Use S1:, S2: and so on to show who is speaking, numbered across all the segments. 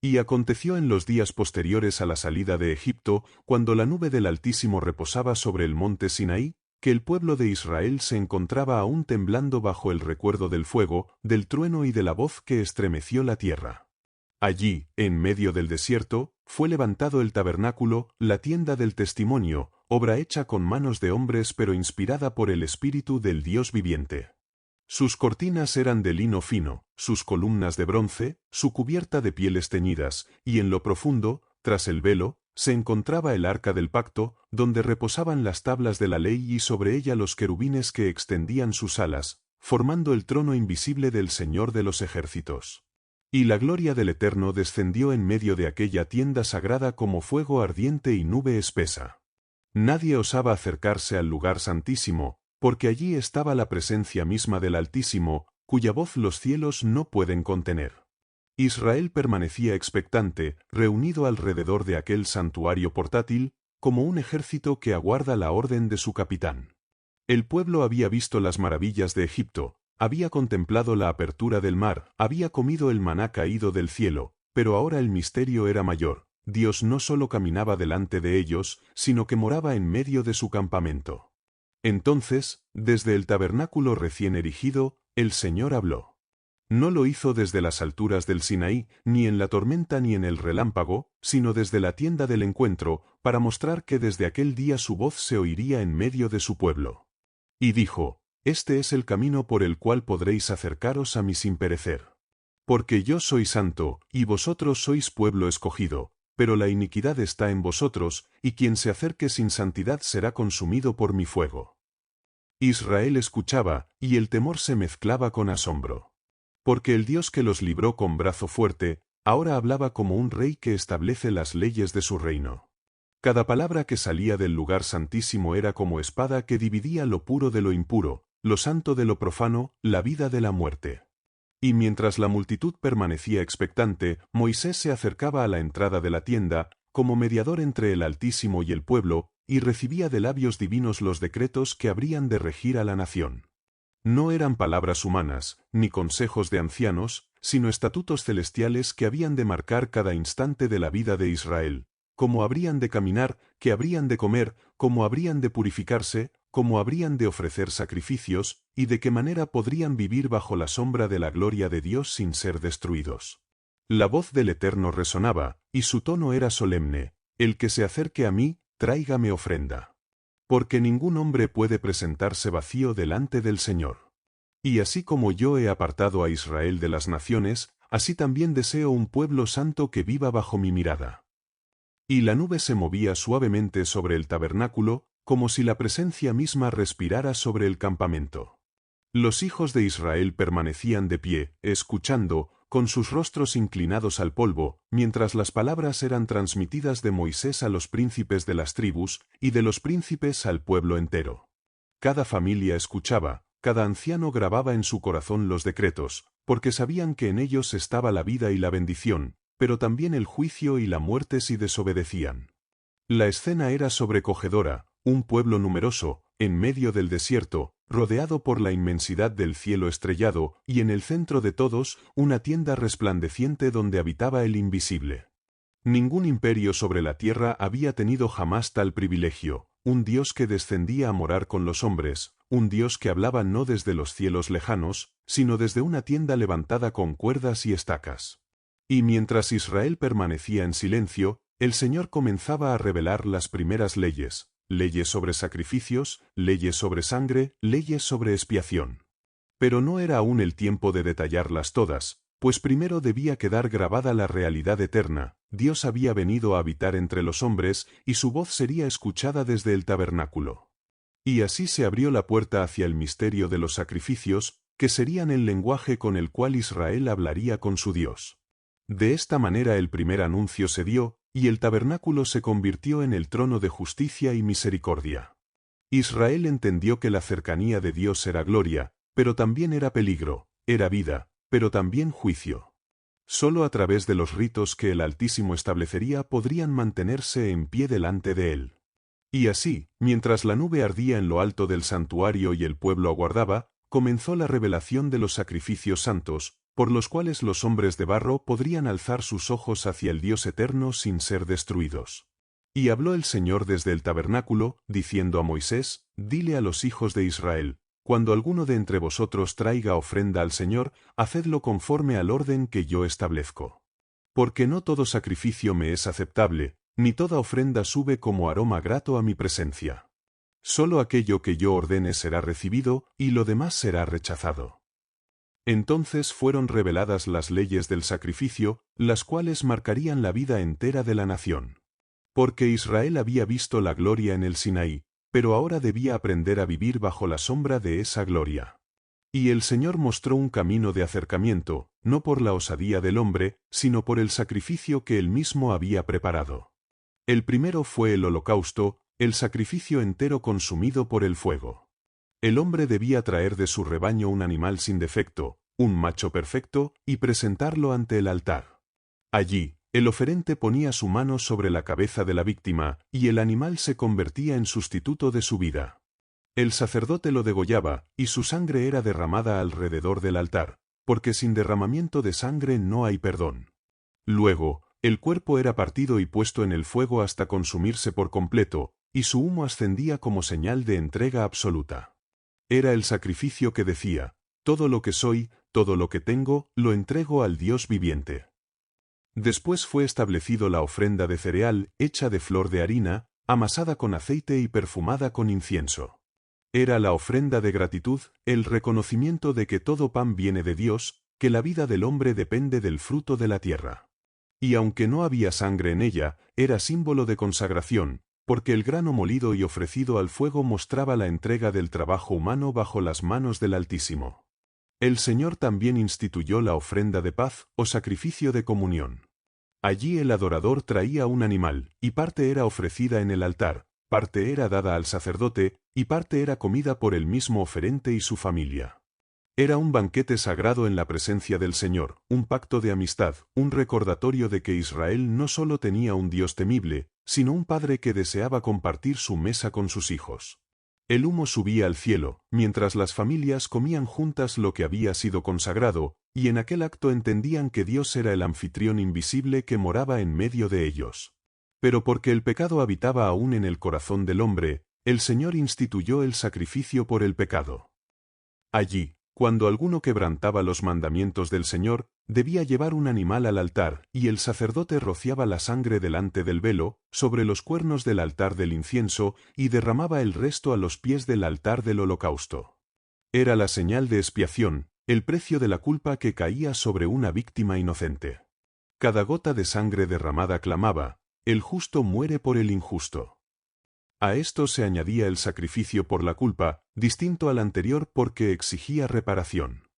S1: Y aconteció en los días posteriores a la salida de Egipto, cuando la nube del Altísimo reposaba sobre el monte Sinaí, que el pueblo de Israel se encontraba aún temblando bajo el recuerdo del fuego, del trueno y de la voz que estremeció la tierra. Allí, en medio del desierto, fue levantado el tabernáculo, la tienda del testimonio, obra hecha con manos de hombres pero inspirada por el Espíritu del Dios viviente. Sus cortinas eran de lino fino, sus columnas de bronce, su cubierta de pieles teñidas, y en lo profundo, tras el velo, se encontraba el arca del pacto, donde reposaban las tablas de la ley y sobre ella los querubines que extendían sus alas, formando el trono invisible del Señor de los ejércitos. Y la gloria del Eterno descendió en medio de aquella tienda sagrada como fuego ardiente y nube espesa. Nadie osaba acercarse al lugar santísimo, porque allí estaba la presencia misma del Altísimo, cuya voz los cielos no pueden contener. Israel permanecía expectante, reunido alrededor de aquel santuario portátil, como un ejército que aguarda la orden de su capitán. El pueblo había visto las maravillas de Egipto, había contemplado la apertura del mar, había comido el maná caído del cielo, pero ahora el misterio era mayor. Dios no solo caminaba delante de ellos, sino que moraba en medio de su campamento. Entonces, desde el tabernáculo recién erigido, el Señor habló. No lo hizo desde las alturas del Sinaí, ni en la tormenta ni en el relámpago, sino desde la tienda del encuentro, para mostrar que desde aquel día su voz se oiría en medio de su pueblo. Y dijo: Este es el camino por el cual podréis acercaros a mí sin perecer. Porque yo soy santo, y vosotros sois pueblo escogido, pero la iniquidad está en vosotros, y quien se acerque sin santidad será consumido por mi fuego. Israel escuchaba, y el temor se mezclaba con asombro. Porque el Dios que los libró con brazo fuerte, ahora hablaba como un rey que establece las leyes de su reino. Cada palabra que salía del lugar santísimo era como espada que dividía lo puro de lo impuro, lo santo de lo profano, la vida de la muerte. Y mientras la multitud permanecía expectante, Moisés se acercaba a la entrada de la tienda, como mediador entre el Altísimo y el pueblo, y recibía de labios divinos los decretos que habrían de regir a la nación. No eran palabras humanas, ni consejos de ancianos, sino estatutos celestiales que habían de marcar cada instante de la vida de Israel, cómo habrían de caminar, qué habrían de comer, cómo habrían de purificarse, cómo habrían de ofrecer sacrificios, y de qué manera podrían vivir bajo la sombra de la gloria de Dios sin ser destruidos. La voz del Eterno resonaba, y su tono era solemne: El que se acerque a mí, tráigame ofrenda. Porque ningún hombre puede presentarse vacío delante del Señor. Y así como yo he apartado a Israel de las naciones, así también deseo un pueblo santo que viva bajo mi mirada. Y la nube se movía suavemente sobre el tabernáculo, como si la presencia misma respirara sobre el campamento. Los hijos de Israel permanecían de pie, escuchando, con sus rostros inclinados al polvo, mientras las palabras eran transmitidas de Moisés a los príncipes de las tribus, y de los príncipes al pueblo entero. Cada familia escuchaba, cada anciano grababa en su corazón los decretos, porque sabían que en ellos estaba la vida y la bendición, pero también el juicio y la muerte si desobedecían. La escena era sobrecogedora: un pueblo numeroso, en medio del desierto, rodeado por la inmensidad del cielo estrellado, y en el centro de todos, una tienda resplandeciente donde habitaba el invisible. Ningún imperio sobre la tierra había tenido jamás tal privilegio: un Dios que descendía a morar con los hombres, un Dios que hablaba no desde los cielos lejanos, sino desde una tienda levantada con cuerdas y estacas. Y mientras Israel permanecía en silencio, el Señor comenzaba a revelar las primeras leyes: leyes sobre sacrificios, leyes sobre sangre, leyes sobre expiación. Pero no era aún el tiempo de detallarlas todas, pues primero debía quedar grabada la realidad eterna: Dios había venido a habitar entre los hombres, y su voz sería escuchada desde el tabernáculo. Y así se abrió la puerta hacia el misterio de los sacrificios, que serían el lenguaje con el cual Israel hablaría con su Dios. De esta manera el primer anuncio se dio, y el tabernáculo se convirtió en el trono de justicia y misericordia. Israel entendió que la cercanía de Dios era gloria, pero también era peligro; era vida, pero también juicio. Solo a través de los ritos que el Altísimo establecería podrían mantenerse en pie delante de él. Y así, mientras la nube ardía en lo alto del santuario y el pueblo aguardaba, comenzó la revelación de los sacrificios santos, por los cuales los hombres de barro podrían alzar sus ojos hacia el Dios eterno sin ser destruidos. Y habló el Señor desde el tabernáculo, diciendo a Moisés: Dile a los hijos de Israel: Cuando alguno de entre vosotros traiga ofrenda al Señor, hacedlo conforme al orden que yo establezco. Porque no todo sacrificio me es aceptable, ni toda ofrenda sube como aroma grato a mi presencia. Solo aquello que yo ordene será recibido, y lo demás será rechazado. Entonces fueron reveladas las leyes del sacrificio, las cuales marcarían la vida entera de la nación. Porque Israel había visto la gloria en el Sinaí, pero ahora debía aprender a vivir bajo la sombra de esa gloria. Y el Señor mostró un camino de acercamiento, no por la osadía del hombre, sino por el sacrificio que él mismo había preparado. El primero fue el holocausto, el sacrificio entero consumido por el fuego. El hombre debía traer de su rebaño un animal sin defecto, un macho perfecto, y presentarlo ante el altar. Allí, el oferente ponía su mano sobre la cabeza de la víctima, y el animal se convertía en sustituto de su vida. El sacerdote lo degollaba, y su sangre era derramada alrededor del altar, porque sin derramamiento de sangre no hay perdón. Luego, el cuerpo era partido y puesto en el fuego hasta consumirse por completo, y su humo ascendía como señal de entrega absoluta. Era el sacrificio que decía: todo lo que soy, todo lo que tengo, lo entrego al Dios viviente. Después fue establecido la ofrenda de cereal, hecha de flor de harina, amasada con aceite y perfumada con incienso. Era la ofrenda de gratitud, el reconocimiento de que todo pan viene de Dios, que la vida del hombre depende del fruto de la tierra. Y aunque no había sangre en ella, era símbolo de consagración, porque el grano molido y ofrecido al fuego mostraba la entrega del trabajo humano bajo las manos del Altísimo. El Señor también instituyó la ofrenda de paz, o sacrificio de comunión. Allí el adorador traía un animal, y parte era ofrecida en el altar, parte era dada al sacerdote, y parte era comida por el mismo oferente y su familia. Era un banquete sagrado en la presencia del Señor, un pacto de amistad, un recordatorio de que Israel no solo tenía un Dios temible, sino un Padre que deseaba compartir su mesa con sus hijos. El humo subía al cielo, mientras las familias comían juntas lo que había sido consagrado, y en aquel acto entendían que Dios era el anfitrión invisible que moraba en medio de ellos. Pero porque el pecado habitaba aún en el corazón del hombre, el Señor instituyó el sacrificio por el pecado. Allí, cuando alguno quebrantaba los mandamientos del Señor, debía llevar un animal al altar, y el sacerdote rociaba la sangre delante del velo, sobre los cuernos del altar del incienso, y derramaba el resto a los pies del altar del holocausto. Era la señal de expiación, el precio de la culpa que caía sobre una víctima inocente. Cada gota de sangre derramada clamaba: el justo muere por el injusto. A esto se añadía el sacrificio por la culpa, distinto al anterior porque exigía reparación.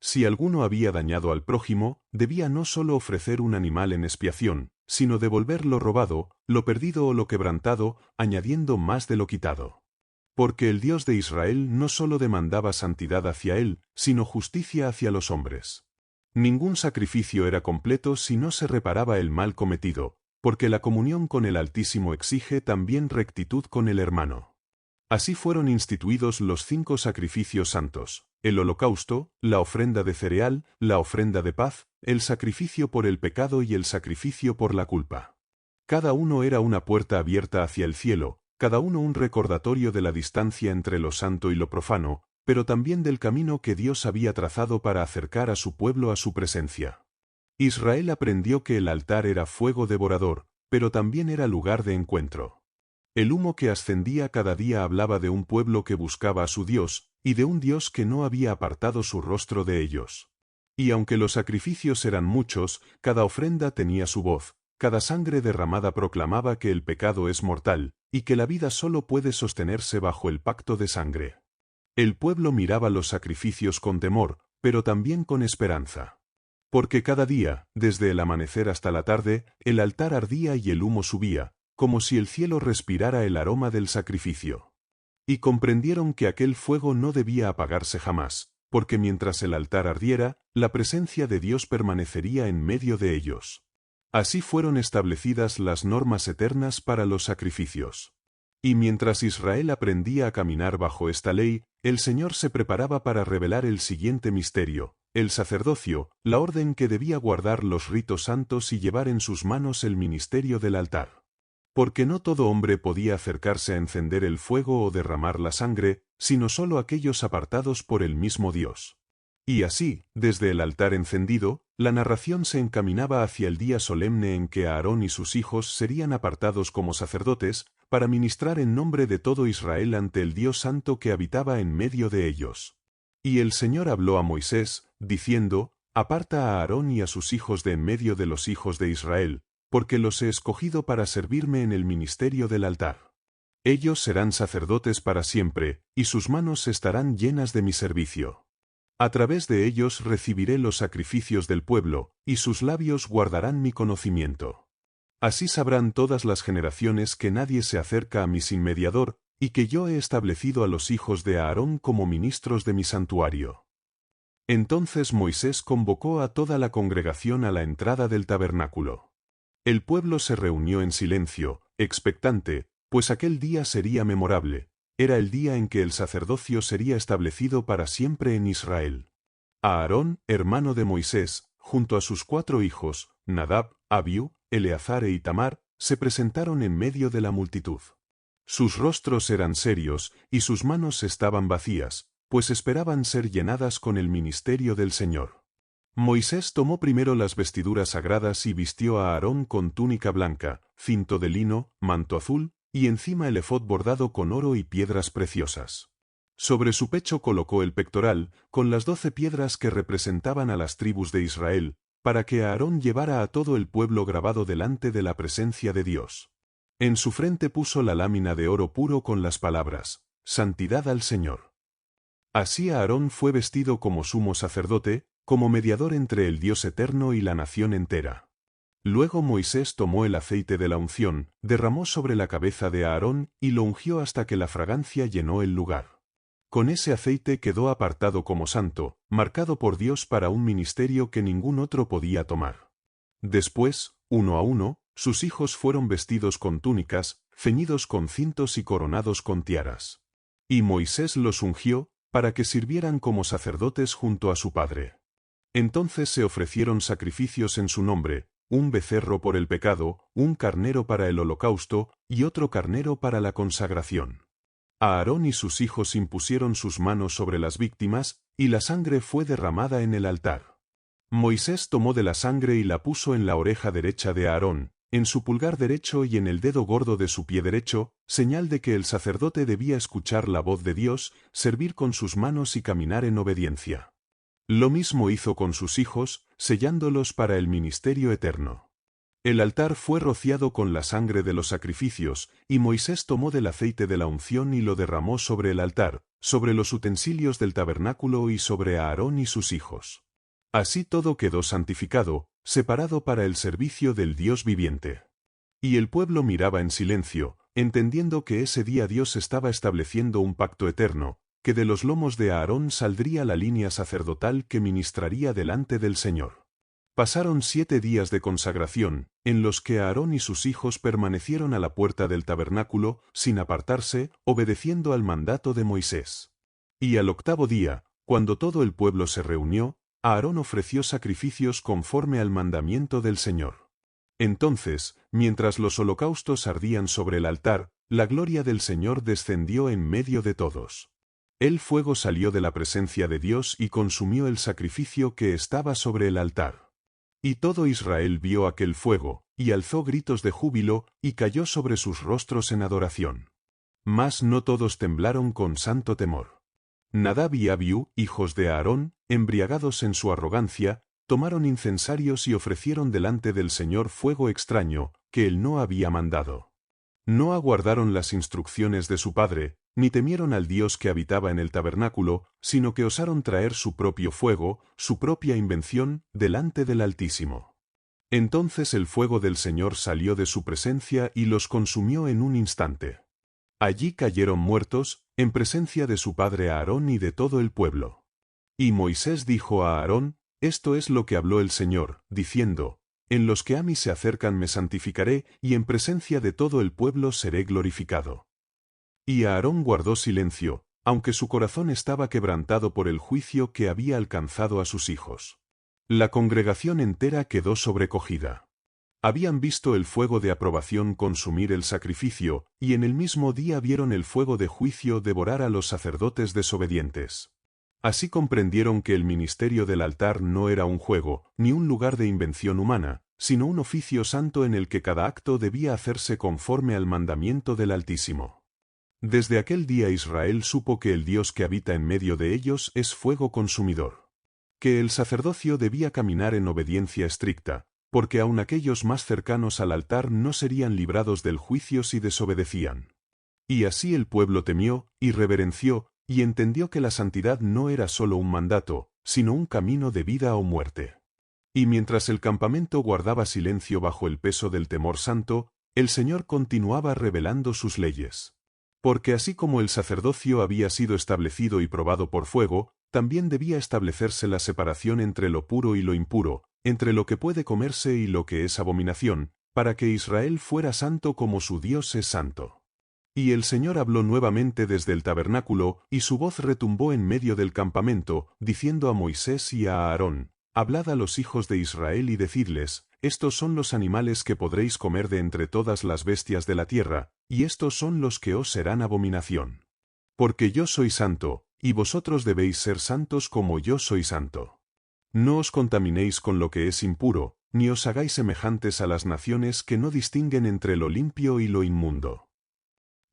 S1: Si alguno había dañado al prójimo, debía no solo ofrecer un animal en expiación, sino devolver lo robado, lo perdido o lo quebrantado, añadiendo más de lo quitado. Porque el Dios de Israel no solo demandaba santidad hacia él, sino justicia hacia los hombres. Ningún sacrificio era completo si no se reparaba el mal cometido, porque la comunión con el Altísimo exige también rectitud con el hermano. Así fueron instituidos los 5 sacrificios santos: el holocausto, la ofrenda de cereal, la ofrenda de paz, el sacrificio por el pecado y el sacrificio por la culpa. Cada uno era una puerta abierta hacia el cielo, cada uno un recordatorio de la distancia entre lo santo y lo profano, pero también del camino que Dios había trazado para acercar a su pueblo a su presencia. Israel aprendió que el altar era fuego devorador, pero también era lugar de encuentro. El humo que ascendía cada día hablaba de un pueblo que buscaba a su Dios, y de un Dios que no había apartado su rostro de ellos. Y aunque los sacrificios eran muchos, cada ofrenda tenía su voz, cada sangre derramada proclamaba que el pecado es mortal, y que la vida solo puede sostenerse bajo el pacto de sangre. El pueblo miraba los sacrificios con temor, pero también con esperanza. Porque cada día, desde el amanecer hasta la tarde, el altar ardía y el humo subía, como si el cielo respirara el aroma del sacrificio. Y comprendieron que aquel fuego no debía apagarse jamás, porque mientras el altar ardiera, la presencia de Dios permanecería en medio de ellos. Así fueron establecidas las normas eternas para los sacrificios. Y mientras Israel aprendía a caminar bajo esta ley, el Señor se preparaba para revelar el siguiente misterio: el sacerdocio, la orden que debía guardar los ritos santos y llevar en sus manos el ministerio del altar. Porque no todo hombre podía acercarse a encender el fuego o derramar la sangre, sino solo aquellos apartados por el mismo Dios. Y así, desde el altar encendido, la narración se encaminaba hacia el día solemne en que Aarón y sus hijos serían apartados como sacerdotes, para ministrar en nombre de todo Israel ante el Dios santo que habitaba en medio de ellos. Y el Señor habló a Moisés, diciendo: Aparta a Aarón y a sus hijos de en medio de los hijos de Israel, porque los he escogido para servirme en el ministerio del altar. Ellos serán sacerdotes para siempre, y sus manos estarán llenas de mi servicio. A través de ellos recibiré los sacrificios del pueblo, y sus labios guardarán mi conocimiento. Así sabrán todas las generaciones que nadie se acerca a mí sin mediador, y que yo he establecido a los hijos de Aarón como ministros de mi santuario. Entonces Moisés convocó a toda la congregación a la entrada del tabernáculo. El pueblo se reunió en silencio, expectante, pues aquel día sería memorable. Era el día en que el sacerdocio sería establecido para siempre en Israel. Aarón, hermano de Moisés, junto a sus 4 hijos, Nadab, Abiú, Eleazar e Itamar, se presentaron en medio de la multitud. Sus rostros eran serios, y sus manos estaban vacías, pues esperaban ser llenadas con el ministerio del Señor. Moisés tomó primero las vestiduras sagradas y vistió a Aarón con túnica blanca, cinto de lino, manto azul, y encima el efod bordado con oro y piedras preciosas. Sobre su pecho colocó el pectoral, con las 12 piedras que representaban a las tribus de Israel, para que Aarón llevara a todo el pueblo grabado delante de la presencia de Dios. En su frente puso la lámina de oro puro con las palabras: Santidad al Señor. Así Aarón fue vestido como sumo sacerdote, como mediador entre el Dios eterno y la nación entera. Luego Moisés tomó el aceite de la unción, derramó sobre la cabeza de Aarón y lo ungió hasta que la fragancia llenó el lugar. Con ese aceite quedó apartado como santo, marcado por Dios para un ministerio que ningún otro podía tomar. Después, uno a uno, sus hijos fueron vestidos con túnicas, ceñidos con cintos y coronados con tiaras. Y Moisés los ungió, para que sirvieran como sacerdotes junto a su padre. Entonces se ofrecieron sacrificios en su nombre: un becerro por el pecado, un carnero para el holocausto, y otro carnero para la consagración. Aarón y sus hijos impusieron sus manos sobre las víctimas, y la sangre fue derramada en el altar. Moisés tomó de la sangre y la puso en la oreja derecha de Aarón, en su pulgar derecho y en el dedo gordo de su pie derecho, señal de que el sacerdote debía escuchar la voz de Dios, servir con sus manos y caminar en obediencia. Lo mismo hizo con sus hijos, sellándolos para el ministerio eterno. El altar fue rociado con la sangre de los sacrificios, y Moisés tomó del aceite de la unción y lo derramó sobre el altar, sobre los utensilios del tabernáculo y sobre Aarón y sus hijos. Así todo quedó santificado, separado para el servicio del Dios viviente. Y el pueblo miraba en silencio, entendiendo que ese día Dios estaba estableciendo un pacto eterno, que de los lomos de Aarón saldría la línea sacerdotal que ministraría delante del Señor. Pasaron 7 días de consagración, en los que Aarón y sus hijos permanecieron a la puerta del tabernáculo, sin apartarse, obedeciendo al mandato de Moisés. Y al 8º día, cuando todo el pueblo se reunió, Aarón ofreció sacrificios conforme al mandamiento del Señor. Entonces, mientras los holocaustos ardían sobre el altar, la gloria del Señor descendió en medio de todos. El fuego salió de la presencia de Dios y consumió el sacrificio que estaba sobre el altar. Y todo Israel vio aquel fuego, y alzó gritos de júbilo, y cayó sobre sus rostros en adoración. Mas no todos temblaron con santo temor. Nadab y Abiú, hijos de Aarón, embriagados en su arrogancia, tomaron incensarios y ofrecieron delante del Señor fuego extraño, que él no había mandado. No aguardaron las instrucciones de su padre, ni temieron al Dios que habitaba en el tabernáculo, sino que osaron traer su propio fuego, su propia invención, delante del Altísimo. Entonces el fuego del Señor salió de su presencia y los consumió en un instante. Allí cayeron muertos, en presencia de su padre Aarón y de todo el pueblo. Y Moisés dijo a Aarón: Esto es lo que habló el Señor, diciendo: En los que a mí se acercan me santificaré, y en presencia de todo el pueblo seré glorificado. Y Aarón guardó silencio, aunque su corazón estaba quebrantado por el juicio que había alcanzado a sus hijos. La congregación entera quedó sobrecogida. Habían visto el fuego de aprobación consumir el sacrificio, y en el mismo día vieron el fuego de juicio devorar a los sacerdotes desobedientes. Así comprendieron que el ministerio del altar no era un juego, ni un lugar de invención humana, sino un oficio santo en el que cada acto debía hacerse conforme al mandamiento del Altísimo. Desde aquel día Israel supo que el Dios que habita en medio de ellos es fuego consumidor. Que el sacerdocio debía caminar en obediencia estricta, porque aun aquellos más cercanos al altar no serían librados del juicio si desobedecían. Y así el pueblo temió, y reverenció, y entendió que la santidad no era solo un mandato, sino un camino de vida o muerte. Y mientras el campamento guardaba silencio bajo el peso del temor santo, el Señor continuaba revelando sus leyes. Porque así como el sacerdocio había sido establecido y probado por fuego, también debía establecerse la separación entre lo puro y lo impuro, entre lo que puede comerse y lo que es abominación, para que Israel fuera santo como su Dios es santo. Y el Señor habló nuevamente desde el tabernáculo, y su voz retumbó en medio del campamento, diciendo a Moisés y a Aarón: Hablad a los hijos de Israel y decidles: estos son los animales que podréis comer de entre todas las bestias de la tierra, y estos son los que os serán abominación. Porque yo soy santo, y vosotros debéis ser santos como yo soy santo. No os contaminéis con lo que es impuro, ni os hagáis semejantes a las naciones que no distinguen entre lo limpio y lo inmundo.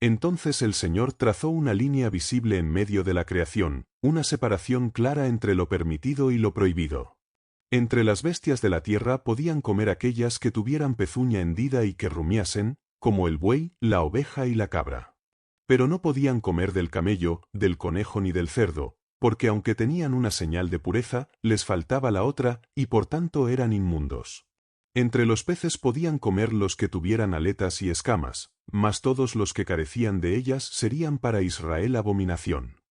S1: Entonces el Señor trazó una línea visible en medio de la creación, una separación clara entre lo permitido y lo prohibido. Entre las bestias de la tierra podían comer aquellas que tuvieran pezuña hendida y que rumiasen, como el buey, la oveja y la cabra. Pero no podían comer del camello, del conejo ni del cerdo, porque aunque tenían una señal de pureza, les faltaba la otra, y por tanto eran inmundos. Entre los peces podían comer los que tuvieran aletas y escamas, mas todos los que carecían de ellas serían para Israel abominación.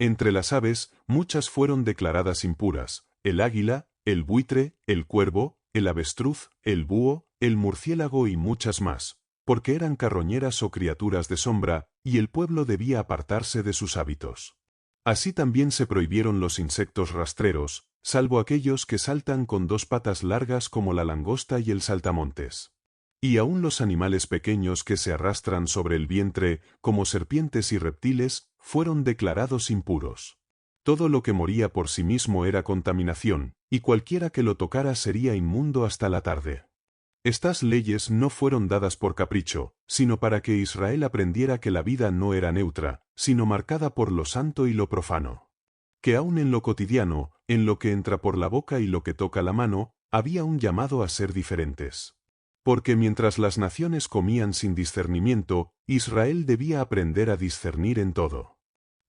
S1: Entre las aves, muchas fueron declaradas impuras: el águila, el buitre, el cuervo, el avestruz, el búho, el murciélago y muchas más, porque eran carroñeras o criaturas de sombra, y el pueblo debía apartarse de sus hábitos. Así también se prohibieron los insectos rastreros, salvo aquellos que saltan con dos patas largas como la langosta y el saltamontes. Y aun los animales pequeños que se arrastran sobre el vientre, como serpientes y reptiles, fueron declarados impuros. Todo lo que moría por sí mismo era contaminación, y cualquiera que lo tocara sería inmundo hasta la tarde. Estas leyes no fueron dadas por capricho, sino para que Israel aprendiera que la vida no era neutra, sino marcada por lo santo y lo profano. Que aun en lo cotidiano, en lo que entra por la boca y lo que toca la mano, había un llamado a ser diferentes. Porque mientras las naciones comían sin discernimiento, Israel debía aprender a discernir en todo.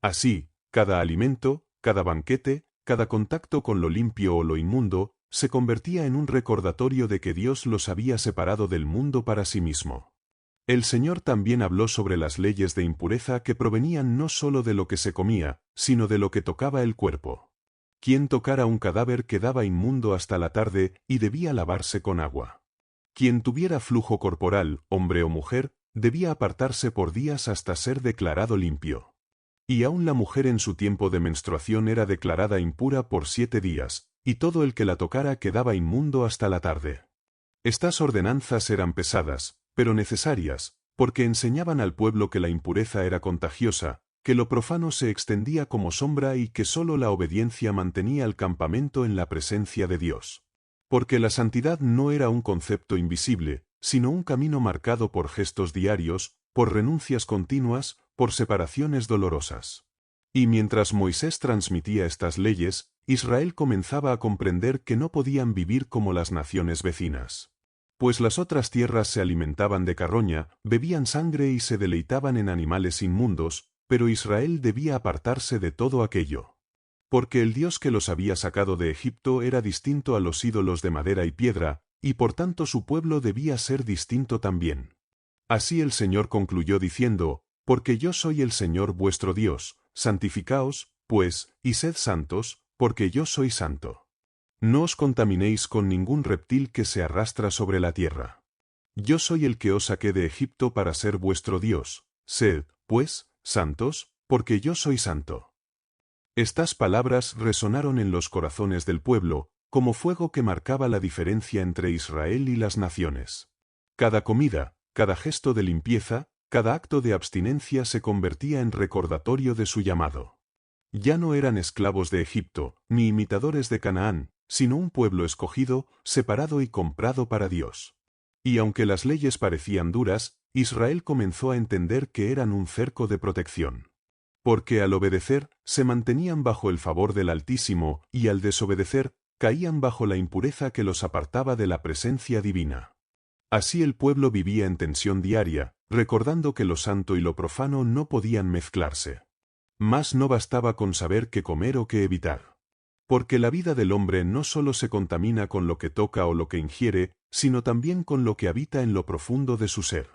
S1: Así, cada alimento, cada banquete, cada contacto con lo limpio o lo inmundo, se convertía en un recordatorio de que Dios los había separado del mundo para sí mismo. El Señor también habló sobre las leyes de impureza que provenían no solo de lo que se comía, sino de lo que tocaba el cuerpo. Quien tocara un cadáver quedaba inmundo hasta la tarde y debía lavarse con agua. Quien tuviera flujo corporal, hombre o mujer, debía apartarse por días hasta ser declarado limpio. Y aun la mujer en su tiempo de menstruación era declarada impura por 7 días, y todo el que la tocara quedaba inmundo hasta la tarde. Estas ordenanzas eran pesadas, pero necesarias, porque enseñaban al pueblo que la impureza era contagiosa, que lo profano se extendía como sombra y que sólo la obediencia mantenía el campamento en la presencia de Dios. Porque la santidad no era un concepto invisible, sino un camino marcado por gestos diarios, por renuncias continuas, por separaciones dolorosas. Y mientras Moisés transmitía estas leyes, Israel comenzaba a comprender que no podían vivir como las naciones vecinas. Pues las otras tierras se alimentaban de carroña, bebían sangre y se deleitaban en animales inmundos, pero Israel debía apartarse de todo aquello. Porque el Dios que los había sacado de Egipto era distinto a los ídolos de madera y piedra, y por tanto su pueblo debía ser distinto también. Así el Señor concluyó diciendo: Porque yo soy el Señor vuestro Dios, santificaos, pues, y sed santos, porque yo soy santo. No os contaminéis con ningún reptil que se arrastra sobre la tierra. Yo soy el que os saqué de Egipto para ser vuestro Dios. Sed, pues, santos, porque yo soy santo. Estas palabras resonaron en los corazones del pueblo, como fuego que marcaba la diferencia entre Israel y las naciones. Cada comida, cada gesto de limpieza, cada acto de abstinencia se convertía en recordatorio de su llamado. Ya no eran esclavos de Egipto, ni imitadores de Canaán, sino un pueblo escogido, separado y comprado para Dios. Y aunque las leyes parecían duras, Israel comenzó a entender que eran un cerco de protección. Porque al obedecer, se mantenían bajo el favor del Altísimo, y al desobedecer, caían bajo la impureza que los apartaba de la presencia divina. Así el pueblo vivía en tensión diaria, recordando que lo santo y lo profano no podían mezclarse. Mas no bastaba con saber qué comer o qué evitar. Porque la vida del hombre no solo se contamina con lo que toca o lo que ingiere, sino también con lo que habita en lo profundo de su ser.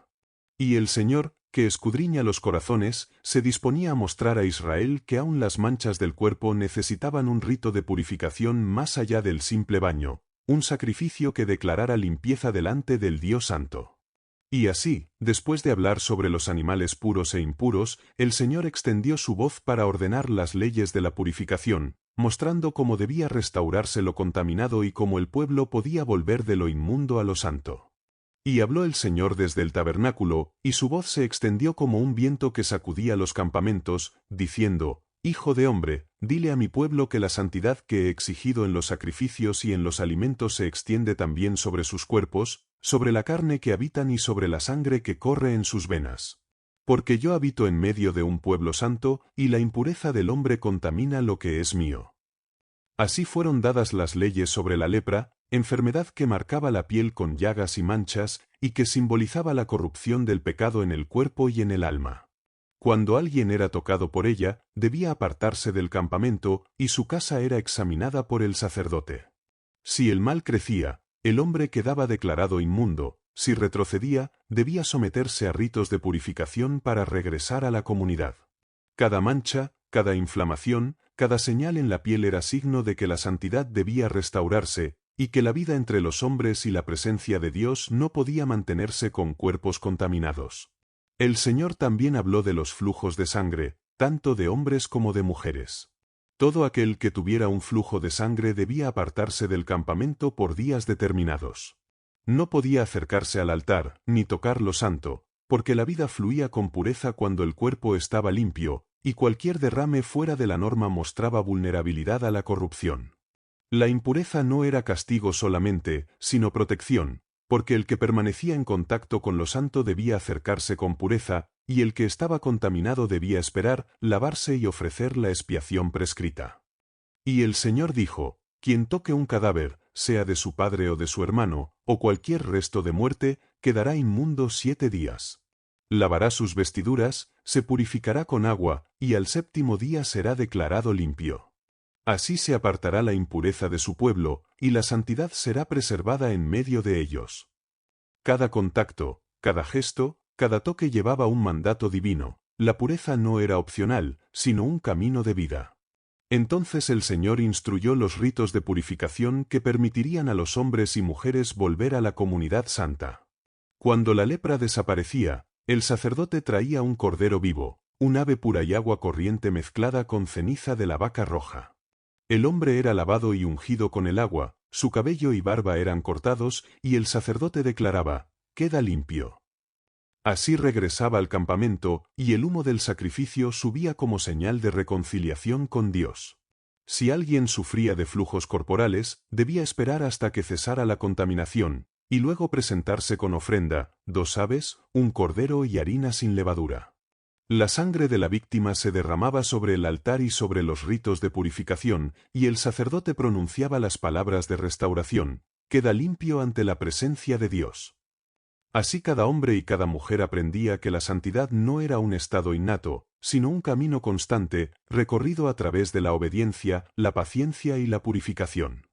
S1: Y el Señor, que escudriña los corazones, se disponía a mostrar a Israel que aun las manchas del cuerpo necesitaban un rito de purificación más allá del simple baño, un sacrificio que declarara limpieza delante del Dios Santo. Y así, después de hablar sobre los animales puros e impuros, el Señor extendió su voz para ordenar las leyes de la purificación, mostrando cómo debía restaurarse lo contaminado y cómo el pueblo podía volver de lo inmundo a lo santo. Y habló el Señor desde el tabernáculo, y su voz se extendió como un viento que sacudía los campamentos, diciendo: Hijo de hombre, dile a mi pueblo que la santidad que he exigido en los sacrificios y en los alimentos se extiende también sobre sus cuerpos, sobre la carne que habitan y sobre la sangre que corre en sus venas. Porque yo habito en medio de un pueblo santo, y la impureza del hombre contamina lo que es mío. Así fueron dadas las leyes sobre la lepra, enfermedad que marcaba la piel con llagas y manchas, y que simbolizaba la corrupción del pecado en el cuerpo y en el alma. Cuando alguien era tocado por ella, debía apartarse del campamento, y su casa era examinada por el sacerdote. Si el mal crecía, el hombre quedaba declarado inmundo; si retrocedía, debía someterse a ritos de purificación para regresar a la comunidad. Cada mancha, cada inflamación, cada señal en la piel era signo de que la santidad debía restaurarse, y que la vida entre los hombres y la presencia de Dios no podía mantenerse con cuerpos contaminados. El Señor también habló de los flujos de sangre, tanto de hombres como de mujeres. Todo aquel que tuviera un flujo de sangre debía apartarse del campamento por días determinados. No podía acercarse al altar, ni tocar lo santo, porque la vida fluía con pureza cuando el cuerpo estaba limpio, y cualquier derrame fuera de la norma mostraba vulnerabilidad a la corrupción. La impureza no era castigo solamente, sino protección, porque el que permanecía en contacto con lo santo debía acercarse con pureza, y el que estaba contaminado debía esperar, lavarse y ofrecer la expiación prescrita. Y el Señor dijo: quien toque un cadáver, sea de su padre o de su hermano, o cualquier resto de muerte, quedará inmundo 7 días. Lavará sus vestiduras, se purificará con agua, y al 7º día será declarado limpio. Así se apartará la impureza de su pueblo, y la santidad será preservada en medio de ellos. Cada contacto, cada gesto, cada toque llevaba un mandato divino; la pureza no era opcional, sino un camino de vida. Entonces el Señor instruyó los ritos de purificación que permitirían a los hombres y mujeres volver a la comunidad santa. Cuando la lepra desaparecía, el sacerdote traía un cordero vivo, un ave pura y agua corriente mezclada con ceniza de la vaca roja. El hombre era lavado y ungido con el agua, su cabello y barba eran cortados, y el sacerdote declaraba: queda limpio. Así regresaba al campamento, y el humo del sacrificio subía como señal de reconciliación con Dios. Si alguien sufría de flujos corporales, debía esperar hasta que cesara la contaminación, y luego presentarse con ofrenda, 2 aves, un cordero y harina sin levadura. La sangre de la víctima se derramaba sobre el altar y sobre los ritos de purificación, y el sacerdote pronunciaba las palabras de restauración: queda limpio ante la presencia de Dios. Así cada hombre y cada mujer aprendía que la santidad no era un estado innato, sino un camino constante, recorrido a través de la obediencia, la paciencia y la purificación.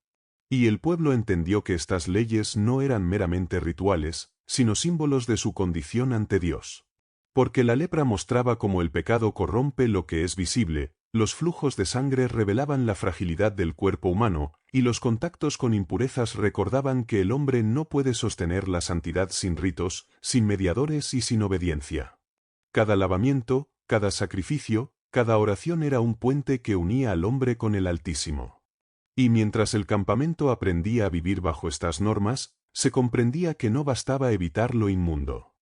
S1: Y el pueblo entendió que estas leyes no eran meramente rituales, sino símbolos de su condición ante Dios. Porque la lepra mostraba cómo el pecado corrompe lo que es visible, los flujos de sangre revelaban la fragilidad del cuerpo humano, y los contactos con impurezas recordaban que el hombre no puede sostener la santidad sin ritos, sin mediadores y sin obediencia. Cada lavamiento, cada sacrificio, cada oración era un puente que unía al hombre con el Altísimo. Y mientras el campamento aprendía a vivir bajo estas normas, se comprendía que no bastaba evitar lo inmundo.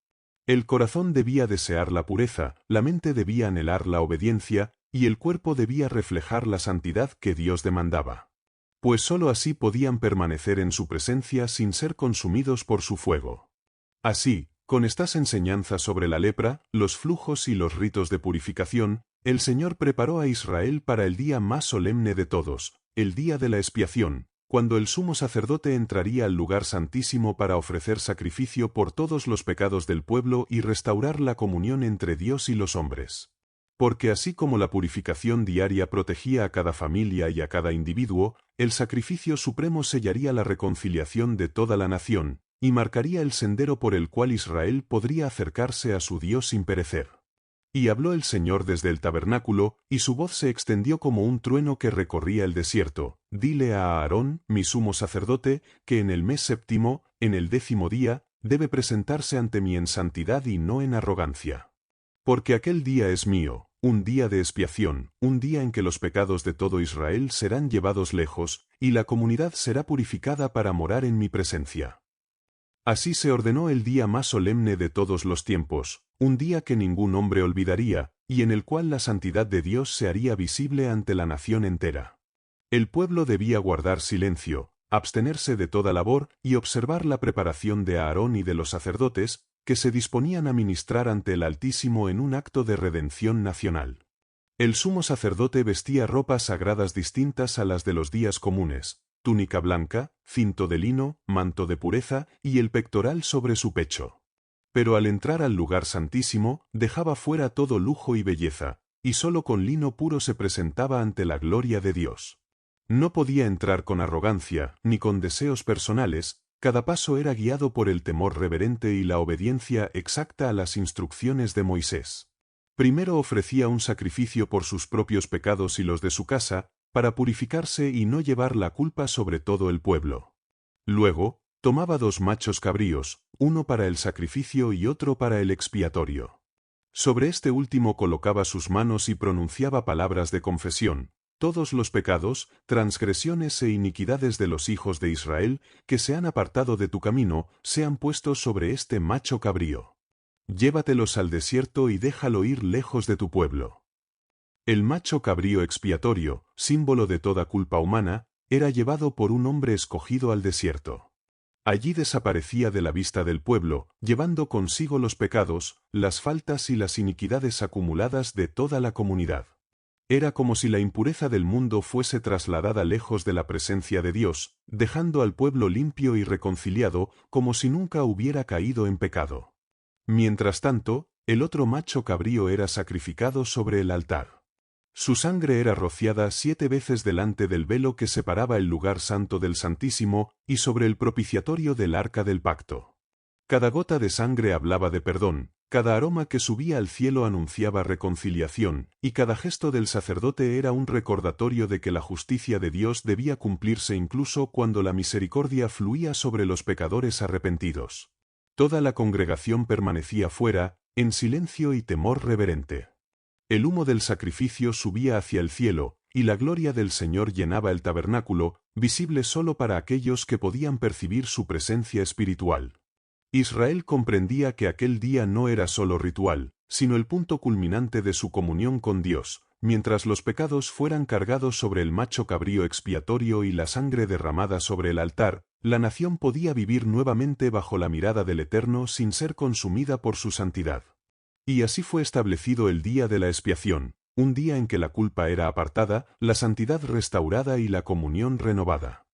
S1: El corazón debía desear la pureza, la mente debía anhelar la obediencia, y el cuerpo debía reflejar la santidad que Dios demandaba. Pues sólo así podían permanecer en su presencia sin ser consumidos por su fuego. Así, con estas enseñanzas sobre la lepra, los flujos y los ritos de purificación, el Señor preparó a Israel para el día más solemne de todos, el día de la expiación, cuando el sumo sacerdote entraría al lugar santísimo para ofrecer sacrificio por todos los pecados del pueblo y restaurar la comunión entre Dios y los hombres. Porque así como la purificación diaria protegía a cada familia y a cada individuo, el sacrificio supremo sellaría la reconciliación de toda la nación, y marcaría el sendero por el cual Israel podría acercarse a su Dios sin perecer. Y habló el Señor desde el tabernáculo, y su voz se extendió como un trueno que recorría el desierto. Dile a Aarón, mi sumo sacerdote, que en el mes séptimo, en el 10º día, debe presentarse ante mí en santidad y no en arrogancia. Porque aquel día es mío, un día de expiación, un día en que los pecados de todo Israel serán llevados lejos, y la comunidad será purificada para morar en mi presencia. Así se ordenó el día más solemne de todos los tiempos, un día que ningún hombre olvidaría, y en el cual la santidad de Dios se haría visible ante la nación entera. El pueblo debía guardar silencio, abstenerse de toda labor y observar la preparación de Aarón y de los sacerdotes, que se disponían a ministrar ante el Altísimo en un acto de redención nacional. El sumo sacerdote vestía ropas sagradas distintas a las de los días comunes, túnica blanca, cinto de lino, manto de pureza y el pectoral sobre su pecho. Pero al entrar al lugar santísimo, dejaba fuera todo lujo y belleza, y sólo con lino puro se presentaba ante la gloria de Dios. No podía entrar con arrogancia, ni con deseos personales, cada paso era guiado por el temor reverente y la obediencia exacta a las instrucciones de Moisés. Primero ofrecía un sacrificio por sus propios pecados y los de su casa, para purificarse y no llevar la culpa sobre todo el pueblo. Luego, tomaba 2 machos cabríos, uno para el sacrificio y otro para el expiatorio. Sobre este último colocaba sus manos y pronunciaba palabras de confesión: todos los pecados, transgresiones e iniquidades de los hijos de Israel, que se han apartado de tu camino, sean puestos sobre este macho cabrío. Llévatelos al desierto y déjalo ir lejos de tu pueblo. El macho cabrío expiatorio, símbolo de toda culpa humana, era llevado por un hombre escogido al desierto. Allí desaparecía de la vista del pueblo, llevando consigo los pecados, las faltas y las iniquidades acumuladas de toda la comunidad. Era como si la impureza del mundo fuese trasladada lejos de la presencia de Dios, dejando al pueblo limpio y reconciliado, como si nunca hubiera caído en pecado. Mientras tanto, el otro macho cabrío era sacrificado sobre el altar. Su sangre era rociada 7 veces delante del velo que separaba el lugar santo del Santísimo y sobre el propiciatorio del arca del pacto. Cada gota de sangre hablaba de perdón, cada aroma que subía al cielo anunciaba reconciliación, y cada gesto del sacerdote era un recordatorio de que la justicia de Dios debía cumplirse incluso cuando la misericordia fluía sobre los pecadores arrepentidos. Toda la congregación permanecía fuera, en silencio y temor reverente. El humo del sacrificio subía hacia el cielo, y la gloria del Señor llenaba el tabernáculo, visible solo para aquellos que podían percibir su presencia espiritual. Israel comprendía que aquel día no era solo ritual, sino el punto culminante de su comunión con Dios. Mientras los pecados fueran cargados sobre el macho cabrío expiatorio y la sangre derramada sobre el altar, la nación podía vivir nuevamente bajo la mirada del Eterno sin ser consumida por su santidad. Y así fue establecido el día de la expiación, un día en que la culpa era apartada, la santidad restaurada y la comunión renovada.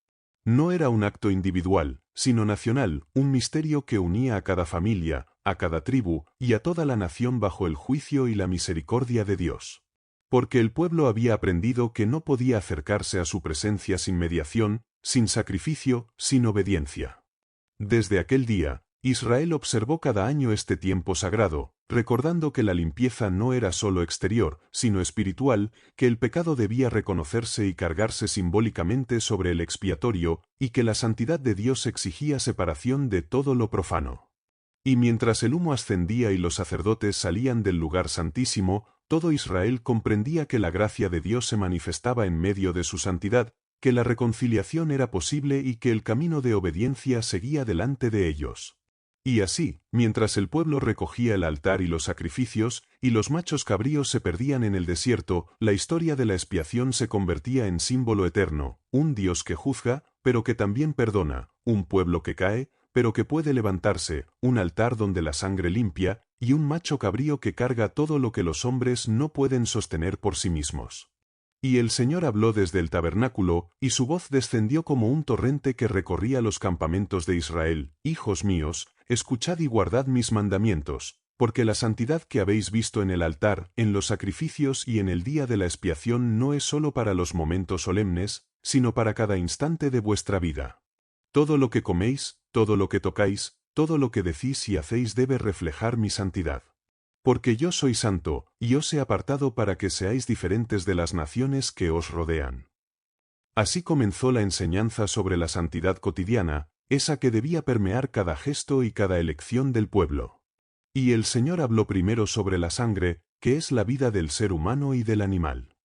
S1: No era un acto individual, sino nacional, un misterio que unía a cada familia, a cada tribu y a toda la nación bajo el juicio y la misericordia de Dios. Porque el pueblo había aprendido que no podía acercarse a su presencia sin mediación, sin sacrificio, sin obediencia. Desde aquel día, Israel observó cada año este tiempo sagrado, recordando que la limpieza no era solo exterior, sino espiritual, que el pecado debía reconocerse y cargarse simbólicamente sobre el expiatorio, y que la santidad de Dios exigía separación de todo lo profano. Y mientras el humo ascendía y los sacerdotes salían del lugar santísimo, todo Israel comprendía que la gracia de Dios se manifestaba en medio de su santidad, que la reconciliación era posible y que el camino de obediencia seguía delante de ellos. Y así, mientras el pueblo recogía el altar y los sacrificios, y los machos cabríos se perdían en el desierto, la historia de la expiación se convertía en símbolo eterno, un Dios que juzga, pero que también perdona, un pueblo que cae, pero que puede levantarse, un altar donde la sangre limpia, y un macho cabrío que carga todo lo que los hombres no pueden sostener por sí mismos. Y el Señor habló desde el tabernáculo, y su voz descendió como un torrente que recorría los campamentos de Israel. Hijos míos, escuchad y guardad mis mandamientos, porque la santidad que habéis visto en el altar, en los sacrificios y en el día de la expiación no es sólo para los momentos solemnes, sino para cada instante de vuestra vida. Todo lo que coméis, todo lo que tocáis, todo lo que decís y hacéis debe reflejar mi santidad. Porque yo soy santo, y os he apartado para que seáis diferentes de las naciones que os rodean. Así comenzó la enseñanza sobre la santidad cotidiana, esa que debía permear cada gesto y cada elección del pueblo. Y el Señor habló primero sobre la sangre, que es la vida del ser humano y del animal.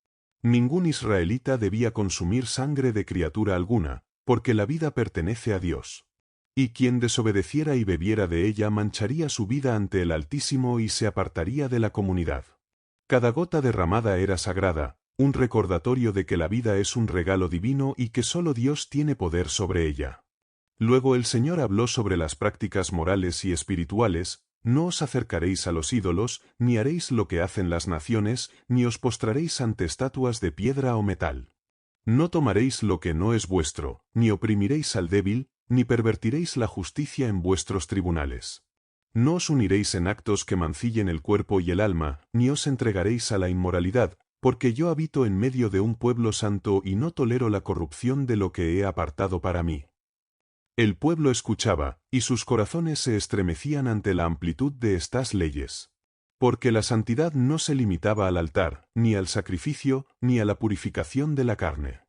S1: Ningún israelita debía consumir sangre de criatura alguna, porque la vida pertenece a Dios. Y quien desobedeciera y bebiera de ella mancharía su vida ante el Altísimo y se apartaría de la comunidad. Cada gota derramada era sagrada, un recordatorio de que la vida es un regalo divino y que solo Dios tiene poder sobre ella. Luego el Señor habló sobre las prácticas morales y espirituales: no os acercaréis a los ídolos, ni haréis lo que hacen las naciones, ni os postraréis ante estatuas de piedra o metal. No tomaréis lo que no es vuestro, ni oprimiréis al débil, ni pervertiréis la justicia en vuestros tribunales. No os uniréis en actos que mancillen el cuerpo y el alma, ni os entregaréis a la inmoralidad, porque yo habito en medio de un pueblo santo y no tolero la corrupción de lo que he apartado para mí. El pueblo escuchaba, y sus corazones se estremecían ante la amplitud de estas leyes. Porque la santidad no se limitaba al altar, ni al sacrificio, ni a la purificación de la carne.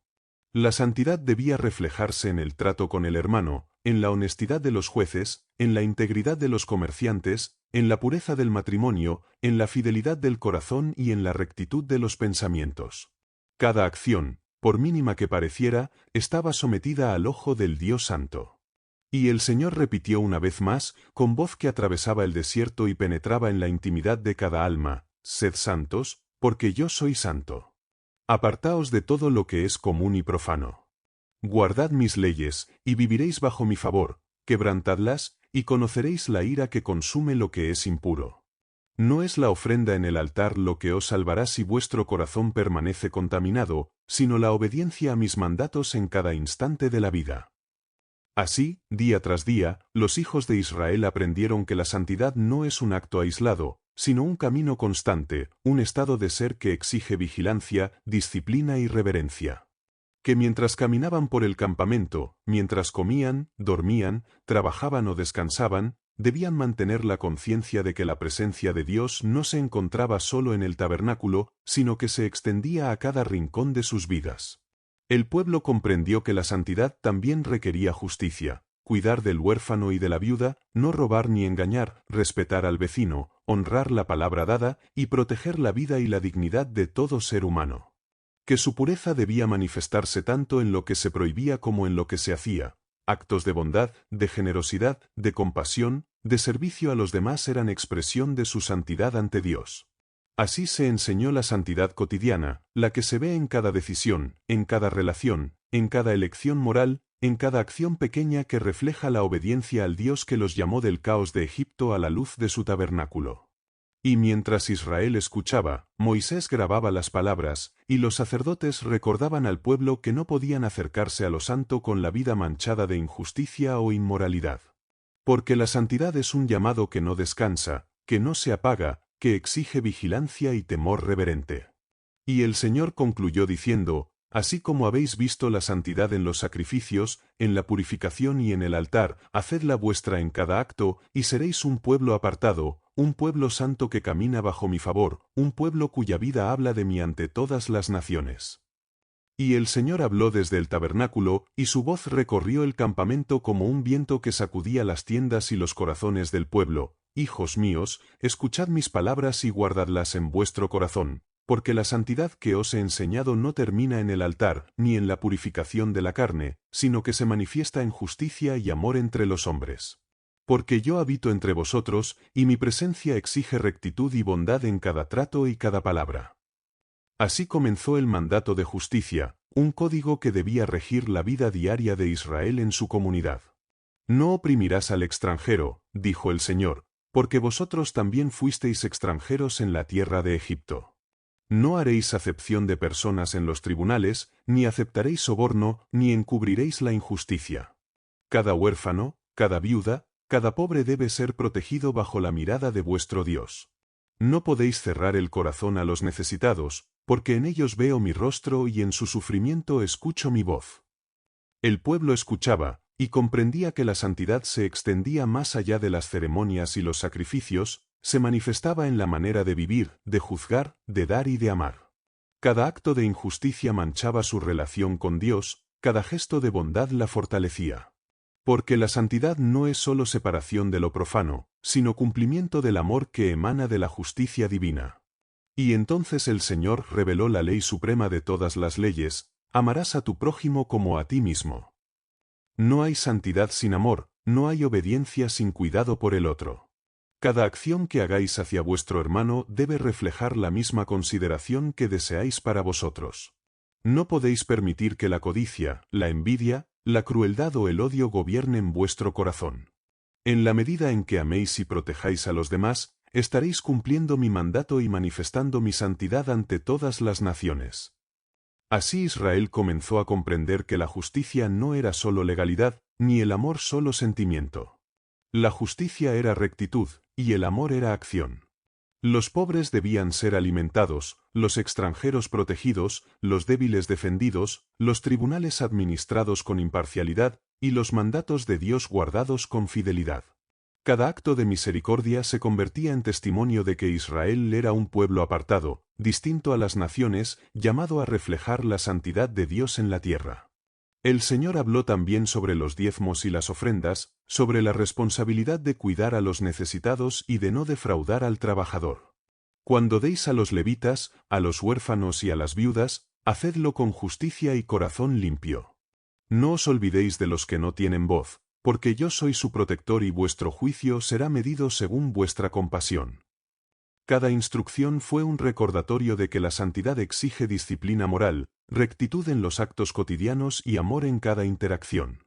S1: La santidad debía reflejarse en el trato con el hermano, en la honestidad de los jueces, en la integridad de los comerciantes, en la pureza del matrimonio, en la fidelidad del corazón y en la rectitud de los pensamientos. Cada acción, por mínima que pareciera, estaba sometida al ojo del Dios Santo. Y el Señor repitió una vez más, con voz que atravesaba el desierto y penetraba en la intimidad de cada alma: sed santos, porque yo soy santo. Apartaos de todo lo que es común y profano. Guardad mis leyes, y viviréis bajo mi favor; quebrantadlas, y conoceréis la ira que consume lo que es impuro. No es la ofrenda en el altar lo que os salvará si vuestro corazón permanece contaminado, sino la obediencia a mis mandatos en cada instante de la vida. Así, día tras día, los hijos de Israel aprendieron que la santidad no es un acto aislado, sino un camino constante, un estado de ser que exige vigilancia, disciplina y reverencia. Que mientras caminaban por el campamento, mientras comían, dormían, trabajaban o descansaban, debían mantener la conciencia de que la presencia de Dios no se encontraba solo en el tabernáculo, sino que se extendía a cada rincón de sus vidas. El pueblo comprendió que la santidad también requería justicia: cuidar del huérfano y de la viuda, no robar ni engañar, respetar al vecino, honrar la palabra dada y proteger la vida y la dignidad de todo ser humano. Que su pureza debía manifestarse tanto en lo que se prohibía como en lo que se hacía. Actos de bondad, de generosidad, de compasión, de servicio a los demás eran expresión de su santidad ante Dios. Así se enseñó la santidad cotidiana, la que se ve en cada decisión, en cada relación, en cada elección moral, en cada acción pequeña que refleja la obediencia al Dios que los llamó del caos de Egipto a la luz de su tabernáculo. Y mientras Israel escuchaba, Moisés grababa las palabras, y los sacerdotes recordaban al pueblo que no podían acercarse a lo santo con la vida manchada de injusticia o inmoralidad. Porque la santidad es un llamado que no descansa, que no se apaga, que exige vigilancia y temor reverente. Y el Señor concluyó diciendo: así como habéis visto la santidad en los sacrificios, en la purificación y en el altar, hacedla vuestra en cada acto, y seréis un pueblo apartado, un pueblo santo que camina bajo mi favor, un pueblo cuya vida habla de mí ante todas las naciones. Y el Señor habló desde el tabernáculo, y su voz recorrió el campamento como un viento que sacudía las tiendas y los corazones del pueblo: hijos míos, escuchad mis palabras y guardadlas en vuestro corazón, porque la santidad que os he enseñado no termina en el altar, ni en la purificación de la carne, sino que se manifiesta en justicia y amor entre los hombres. Porque yo habito entre vosotros, y mi presencia exige rectitud y bondad en cada trato y cada palabra. Así comenzó el mandato de justicia, un código que debía regir la vida diaria de Israel en su comunidad. No oprimirás al extranjero, dijo el Señor, porque vosotros también fuisteis extranjeros en la tierra de Egipto. No haréis acepción de personas en los tribunales, ni aceptaréis soborno, ni encubriréis la injusticia. Cada huérfano, cada viuda, cada pobre debe ser protegido bajo la mirada de vuestro Dios. No podéis cerrar el corazón a los necesitados, porque en ellos veo mi rostro y en su sufrimiento escucho mi voz. El pueblo escuchaba, y comprendía que la santidad se extendía más allá de las ceremonias y los sacrificios, se manifestaba en la manera de vivir, de juzgar, de dar y de amar. Cada acto de injusticia manchaba su relación con Dios, cada gesto de bondad la fortalecía. Porque la santidad no es solo separación de lo profano, sino cumplimiento del amor que emana de la justicia divina. Y entonces el Señor reveló la ley suprema de todas las leyes: amarás a tu prójimo como a ti mismo. No hay santidad sin amor, no hay obediencia sin cuidado por el otro. Cada acción que hagáis hacia vuestro hermano debe reflejar la misma consideración que deseáis para vosotros. No podéis permitir que la codicia, la envidia, la crueldad o el odio gobiernen vuestro corazón. En la medida en que améis y protejáis a los demás, estaréis cumpliendo mi mandato y manifestando mi santidad ante todas las naciones. Así Israel comenzó a comprender que la justicia no era solo legalidad, ni el amor solo sentimiento. La justicia era rectitud, y el amor era acción. Los pobres debían ser alimentados, los extranjeros protegidos, los débiles defendidos, los tribunales administrados con imparcialidad, y los mandatos de Dios guardados con fidelidad. Cada acto de misericordia se convertía en testimonio de que Israel era un pueblo apartado, distinto a las naciones, llamado a reflejar la santidad de Dios en la tierra. El Señor habló también sobre los diezmos y las ofrendas, sobre la responsabilidad de cuidar a los necesitados y de no defraudar al trabajador. Cuando deis a los levitas, a los huérfanos y a las viudas, hacedlo con justicia y corazón limpio. No os olvidéis de los que no tienen voz, porque yo soy su protector y vuestro juicio será medido según vuestra compasión. Cada instrucción fue un recordatorio de que la santidad exige disciplina moral, rectitud en los actos cotidianos y amor en cada interacción.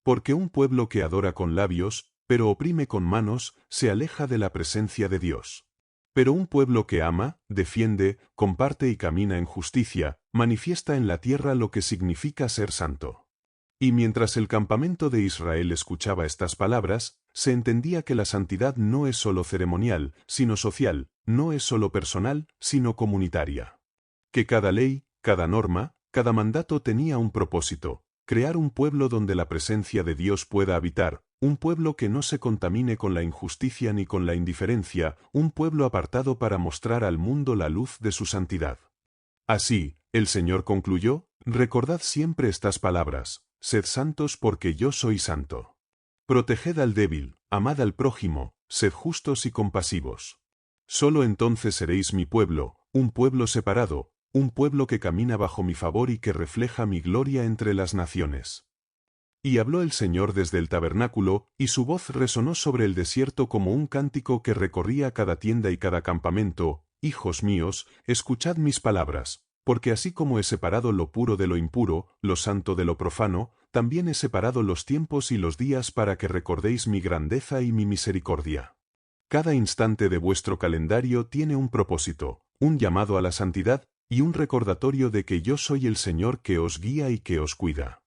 S1: Porque un pueblo que adora con labios, pero oprime con manos, se aleja de la presencia de Dios. Pero un pueblo que ama, defiende, comparte y camina en justicia, manifiesta en la tierra lo que significa ser santo. Y mientras el campamento de Israel escuchaba estas palabras, se entendía que la santidad no es solo ceremonial, sino social, no es solo personal, sino comunitaria. Que cada ley, cada norma, cada mandato tenía un propósito: crear un pueblo donde la presencia de Dios pueda habitar, un pueblo que no se contamine con la injusticia ni con la indiferencia, un pueblo apartado para mostrar al mundo la luz de su santidad. Así, el Señor concluyó: recordad siempre estas palabras: sed santos porque yo soy santo. Proteged al débil, amad al prójimo, sed justos y compasivos. Solo entonces seréis mi pueblo, un pueblo separado, un pueblo que camina bajo mi favor y que refleja mi gloria entre las naciones. Y habló el Señor desde el tabernáculo, y su voz resonó sobre el desierto como un cántico que recorría cada tienda y cada campamento: hijos míos, escuchad mis palabras. Porque así como he separado lo puro de lo impuro, lo santo de lo profano, también he separado los tiempos y los días para que recordéis mi grandeza y mi misericordia. Cada instante de vuestro calendario tiene un propósito, un llamado a la santidad, y un recordatorio de que yo soy el Señor que os guía y que os cuida.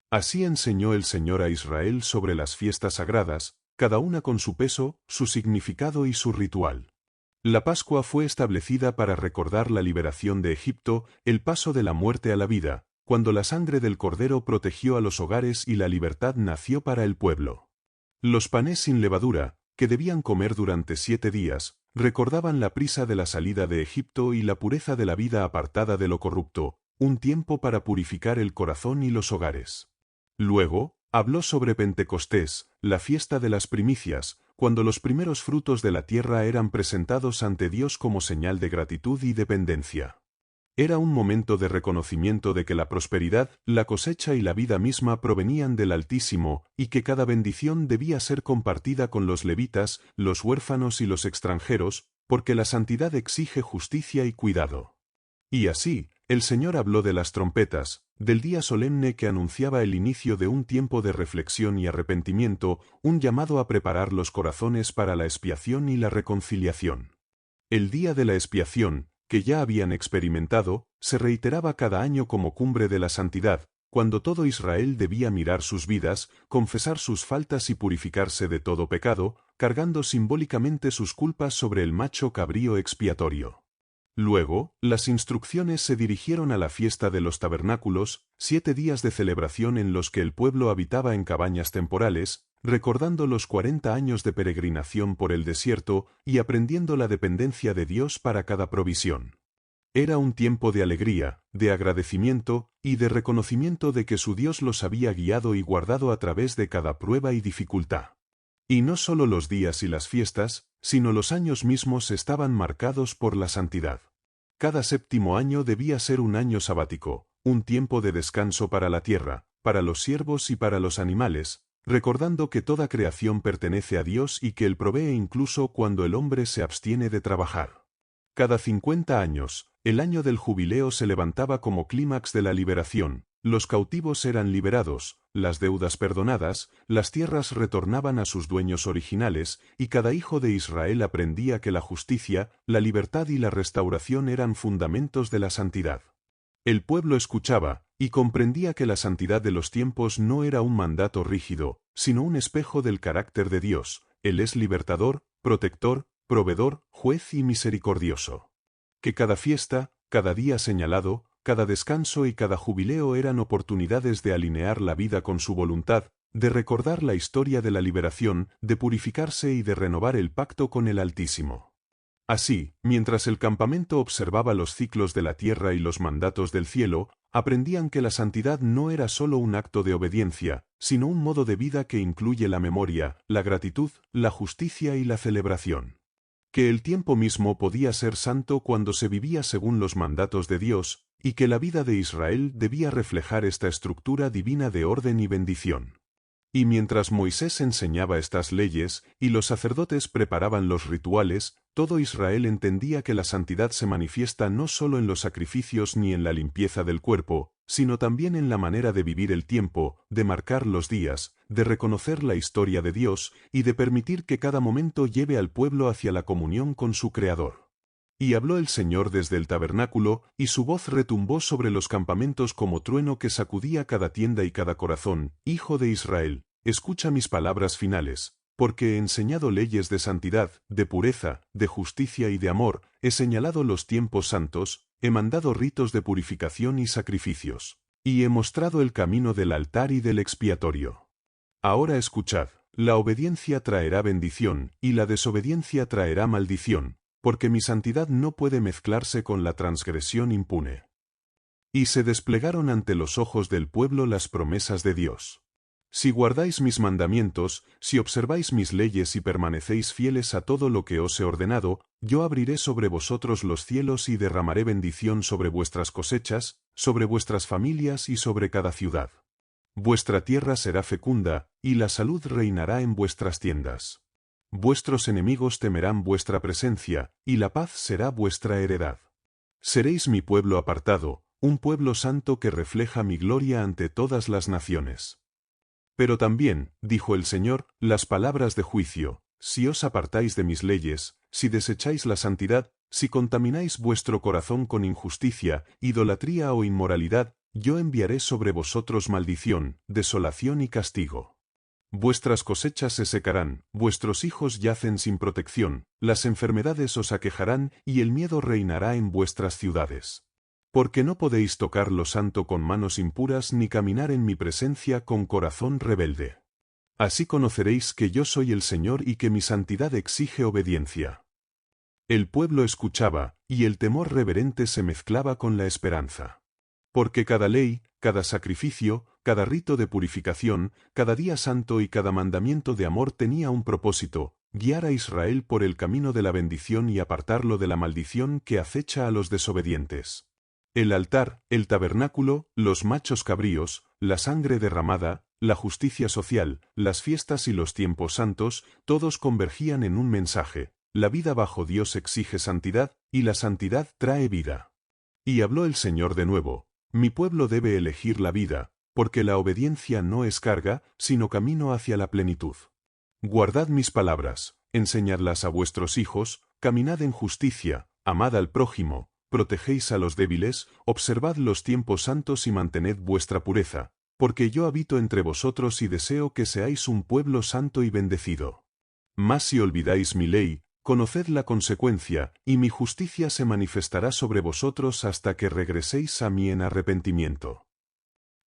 S1: Así enseñó el Señor a Israel sobre las fiestas sagradas, cada una con su peso, su significado y su ritual. La Pascua fue establecida para recordar la liberación de Egipto, el paso de la muerte a la vida, cuando la sangre del Cordero protegió a los hogares y la libertad nació para el pueblo. Los panes sin levadura, que debían comer durante 7 días, recordaban la prisa de la salida de Egipto y la pureza de la vida apartada de lo corrupto, un tiempo para purificar el corazón y los hogares. Luego, habló sobre Pentecostés, la fiesta de las primicias, cuando los primeros frutos de la tierra eran presentados ante Dios como señal de gratitud y dependencia. Era un momento de reconocimiento de que la prosperidad, la cosecha y la vida misma provenían del Altísimo, y que cada bendición debía ser compartida con los levitas, los huérfanos y los extranjeros, porque la santidad exige justicia y cuidado. Y así, el Señor habló de las trompetas, del día solemne que anunciaba el inicio de un tiempo de reflexión y arrepentimiento, un llamado a preparar los corazones para la expiación y la reconciliación. El día de la expiación, que ya habían experimentado, se reiteraba cada año como cumbre de la santidad, cuando todo Israel debía mirar sus vidas, confesar sus faltas y purificarse de todo pecado, cargando simbólicamente sus culpas sobre el macho cabrío expiatorio. Luego, las instrucciones se dirigieron a la fiesta de los tabernáculos, 7 días de celebración en los que el pueblo habitaba en cabañas temporales, recordando los 40 años de peregrinación por el desierto y aprendiendo la dependencia de Dios para cada provisión. Era un tiempo de alegría, de agradecimiento y de reconocimiento de que su Dios los había guiado y guardado a través de cada prueba y dificultad. Y no solo los días y las fiestas, sino los años mismos estaban marcados por la santidad. Cada 7º año debía ser un año sabático, un tiempo de descanso para la tierra, para los siervos y para los animales, recordando que toda creación pertenece a Dios y que Él provee incluso cuando el hombre se abstiene de trabajar. Cada 50 años, el año del jubileo se levantaba como clímax de la liberación, los cautivos eran liberados, las deudas perdonadas, las tierras retornaban a sus dueños originales, y cada hijo de Israel aprendía que la justicia, la libertad y la restauración eran fundamentos de la santidad. El pueblo escuchaba, y comprendía que la santidad de los tiempos no era un mandato rígido, sino un espejo del carácter de Dios. Él es libertador, protector, proveedor, juez y misericordioso. Que cada fiesta, cada día señalado, cada descanso y cada jubileo eran oportunidades de alinear la vida con su voluntad, de recordar la historia de la liberación, de purificarse y de renovar el pacto con el Altísimo. Así, mientras el campamento observaba los ciclos de la tierra y los mandatos del cielo, aprendían que la santidad no era solo un acto de obediencia, sino un modo de vida que incluye la memoria, la gratitud, la justicia y la celebración. Que el tiempo mismo podía ser santo cuando se vivía según los mandatos de Dios, y que la vida de Israel debía reflejar esta estructura divina de orden y bendición. Y mientras Moisés enseñaba estas leyes, y los sacerdotes preparaban los rituales, todo Israel entendía que la santidad se manifiesta no solo en los sacrificios ni en la limpieza del cuerpo, sino también en la manera de vivir el tiempo, de marcar los días, de reconocer la historia de Dios, y de permitir que cada momento lleve al pueblo hacia la comunión con su Creador. Y habló el Señor desde el tabernáculo, y su voz retumbó sobre los campamentos como trueno que sacudía cada tienda y cada corazón. Hijo de Israel, escucha mis palabras finales, porque he enseñado leyes de santidad, de pureza, de justicia y de amor, he señalado los tiempos santos, he mandado ritos de purificación y sacrificios, y he mostrado el camino del altar y del expiatorio. Ahora escuchad, la obediencia traerá bendición, y la desobediencia traerá maldición, porque mi santidad no puede mezclarse con la transgresión impune. Y se desplegaron ante los ojos del pueblo las promesas de Dios. Si guardáis mis mandamientos, si observáis mis leyes y permanecéis fieles a todo lo que os he ordenado, yo abriré sobre vosotros los cielos y derramaré bendición sobre vuestras cosechas, sobre vuestras familias y sobre cada ciudad. Vuestra tierra será fecunda, y la salud reinará en vuestras tiendas. Vuestros enemigos temerán vuestra presencia, y la paz será vuestra heredad. Seréis mi pueblo apartado, un pueblo santo que refleja mi gloria ante todas las naciones. Pero también, dijo el Señor, las palabras de juicio: si os apartáis de mis leyes, si desecháis la santidad, si contamináis vuestro corazón con injusticia, idolatría o inmoralidad, yo enviaré sobre vosotros maldición, desolación y castigo. Vuestras cosechas se secarán, vuestros hijos yacen sin protección, las enfermedades os aquejarán y el miedo reinará en vuestras ciudades. Porque no podéis tocar lo santo con manos impuras ni caminar en mi presencia con corazón rebelde. Así conoceréis que yo soy el Señor y que mi santidad exige obediencia. El pueblo escuchaba, y el temor reverente se mezclaba con la esperanza. Porque cada ley, cada sacrificio, cada rito de purificación, cada día santo y cada mandamiento de amor tenía un propósito: guiar a Israel por el camino de la bendición y apartarlo de la maldición que acecha a los desobedientes. El altar, el tabernáculo, los machos cabríos, la sangre derramada, la justicia social, las fiestas y los tiempos santos, todos convergían en un mensaje: la vida bajo Dios exige santidad, y la santidad trae vida. Y habló el Señor de nuevo: mi pueblo debe elegir la vida, porque la obediencia no es carga, sino camino hacia la plenitud. Guardad mis palabras, enseñadlas a vuestros hijos, caminad en justicia, amad al prójimo, protegéis a los débiles, observad los tiempos santos y mantened vuestra pureza, porque yo habito entre vosotros y deseo que seáis un pueblo santo y bendecido. Mas si olvidáis mi ley, conoced la consecuencia, y mi justicia se manifestará sobre vosotros hasta que regreséis a mí en arrepentimiento.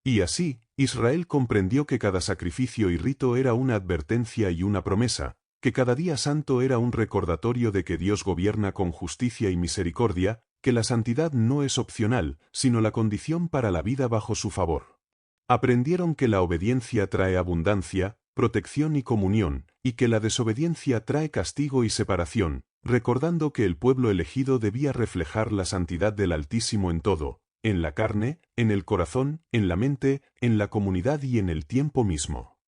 S1: Y así, Israel comprendió que cada sacrificio y rito era una advertencia y una promesa, que cada día santo era un recordatorio de que Dios gobierna con justicia y misericordia, que la santidad no es opcional, sino la condición para la vida bajo su favor. Aprendieron que la obediencia trae abundancia, protección y comunión, y que la desobediencia trae castigo y separación, recordando que el pueblo elegido debía reflejar la santidad del Altísimo en todo, en la carne, en el corazón, en la mente, en la comunidad y en el tiempo mismo.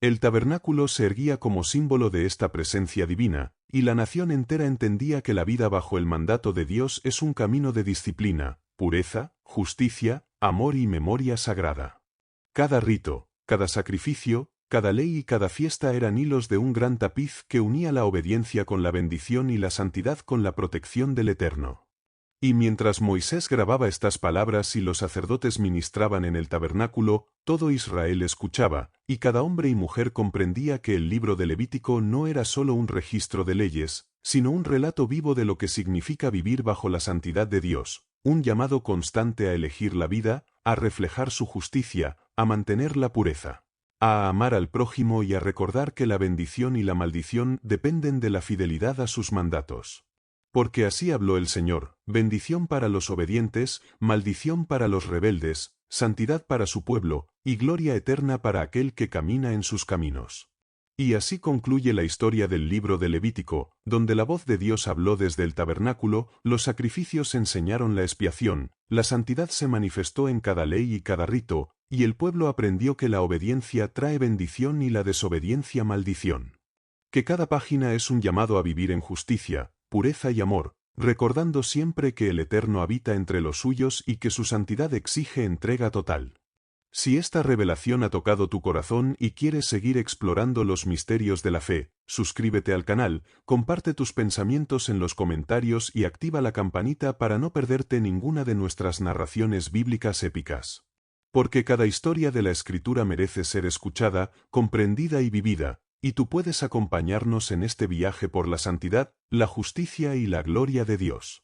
S1: El tabernáculo se erguía como símbolo de esta presencia divina, y la nación entera entendía que la vida bajo el mandato de Dios es un camino de disciplina, pureza, justicia, amor y memoria sagrada. Cada rito, cada sacrificio, cada ley y cada fiesta eran hilos de un gran tapiz que unía la obediencia con la bendición y la santidad con la protección del Eterno. Y mientras Moisés grababa estas palabras y los sacerdotes ministraban en el tabernáculo, todo Israel escuchaba, y cada hombre y mujer comprendía que el libro de Levítico no era solo un registro de leyes, sino un relato vivo de lo que significa vivir bajo la santidad de Dios, un llamado constante a elegir la vida, a reflejar su justicia, a mantener la pureza, a amar al prójimo y a recordar que la bendición y la maldición dependen de la fidelidad a sus mandatos. Porque así habló el Señor: bendición para los obedientes, maldición para los rebeldes, santidad para su pueblo, y gloria eterna para aquel que camina en sus caminos. Y así concluye la historia del libro de Levítico, donde la voz de Dios habló desde el tabernáculo, los sacrificios enseñaron la expiación, la santidad se manifestó en cada ley y cada rito, y el pueblo aprendió que la obediencia trae bendición y la desobediencia maldición. Que cada página es un llamado a vivir en justicia, pureza y amor, recordando siempre que el Eterno habita entre los suyos y que su santidad exige entrega total. Si esta revelación ha tocado tu corazón y quieres seguir explorando los misterios de la fe, suscríbete al canal, comparte tus pensamientos en los comentarios y activa la campanita para no perderte ninguna de nuestras narraciones bíblicas épicas. Porque cada historia de la Escritura merece ser escuchada, comprendida y vivida, y tú puedes acompañarnos en este viaje por la santidad, la justicia y la gloria de Dios.